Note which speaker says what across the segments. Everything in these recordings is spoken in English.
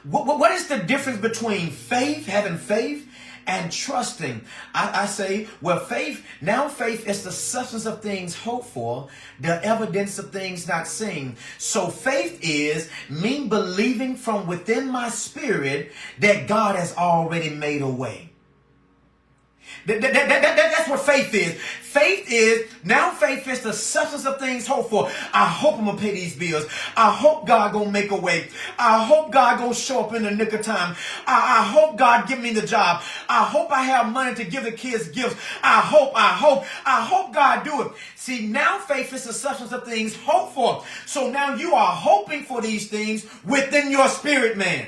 Speaker 1: What is the difference between faith, having faith, and trusting? I say, well, faith is the substance of things hoped for, the evidence of things not seen. So faith is me believing from within my spirit that God has already made a way. That's what faith is. Faith is the substance of things hoped for. I hope I'm going to pay these bills. I hope God going to make a way. I hope God going to show up in the nick of time. I hope God give me the job. I hope I have money to give the kids gifts. I hope God do it. See, now faith is the substance of things hoped for. So now you are hoping for these things within your spirit man,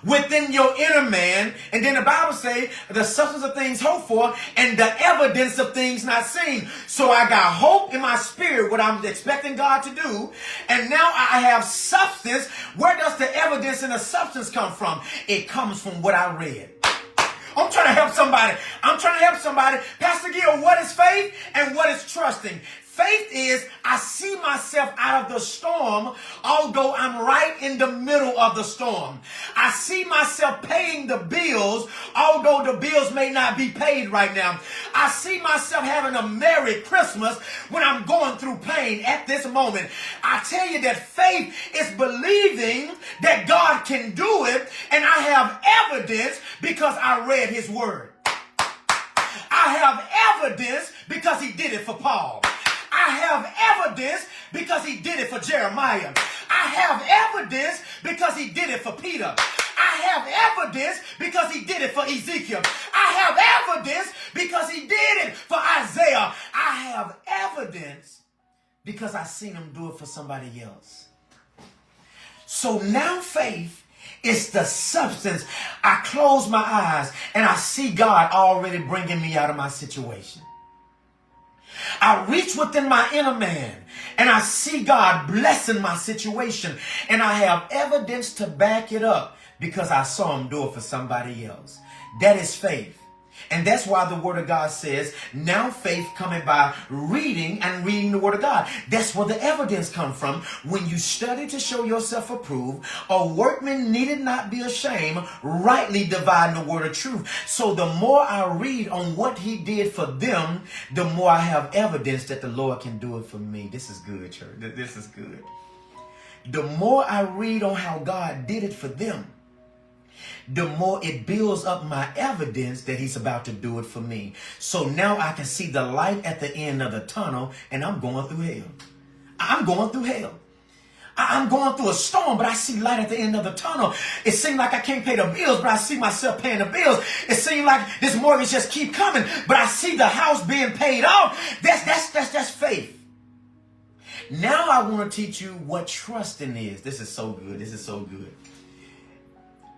Speaker 1: within your inner man. And then the Bible say the substance of things hoped for and the evidence of things not seen. So I got hope in my spirit, what I'm expecting God to do. And now I have substance. Where does the evidence and the substance come from? It comes from what I read. I'm trying to help somebody. Pastor Gill, what is faith and what is trusting? Faith is I see myself out of the storm, although I'm right in the middle of the storm. I see myself paying the bills, although the bills may not be paid right now. I see myself having a Merry Christmas when I'm going through pain at this moment. I tell you that faith is believing that God can do it, and I have evidence because I read his word. I have evidence because he did it for Paul. I have evidence because he did it for Jeremiah. I have evidence because he did it for Peter. I have evidence because he did it for Ezekiel. I have evidence because he did it for Isaiah. I have evidence because I seen him do it for somebody else. So now faith is the substance. I close my eyes and I see God already bringing me out of my situation. I reach within my inner man and I see God blessing my situation, and I have evidence to back it up because I saw him do it for somebody else. That is faith. And that's why the word of God says, now faith coming by reading and reading the word of God. That's where the evidence comes from. When you study to show yourself approved, a workman needed not be ashamed, rightly dividing the word of truth. So the more I read on what he did for them, the more I have evidence that the Lord can do it for me. This is good, church. This is good. The more I read on how God did it for them, the more it builds up my evidence that he's about to do it for me. So now I can see the light at the end of the tunnel, and I'm going through hell. I'm going through hell. I'm going through a storm, but I see light at the end of the tunnel. It seems like I can't pay the bills, but I see myself paying the bills. It seems like this mortgage just keep coming, but I see the house being paid off. That's faith. Now I want to teach you what trusting is. This is so good. This is so good.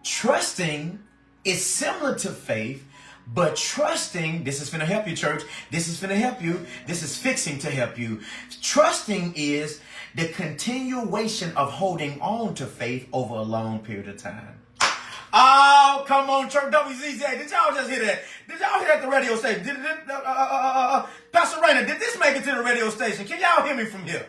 Speaker 1: Trusting is similar to faith, but trusting, this is finna help you, church. This is finna help you. This is fixing to help you. Trusting is the continuation of holding on to faith over a long period of time. Oh, come on, church. WZZ. Did y'all just hear that? Did y'all hear that at the radio station? Pastor Rainer, did this make it to the radio station? Can y'all hear me from here?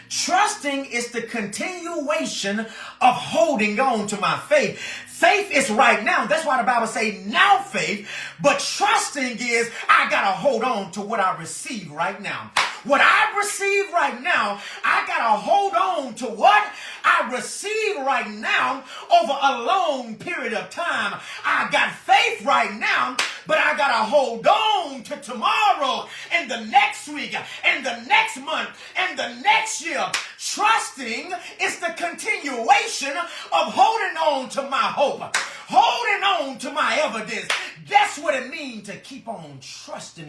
Speaker 1: Trusting is the continuation of holding on to my faith. Faith is right now. That's why the Bible says now faith. But trusting is I got to hold on to what I receive right now. What I receive right now, I got to hold on to what I receive right now over a long period of time. I got faith right now, but I got to hold on to tomorrow and the next week and the next month and the next year. Trusting is the continuation of holding on to my hope, holding on to my evidence. That's what it means to keep on trusting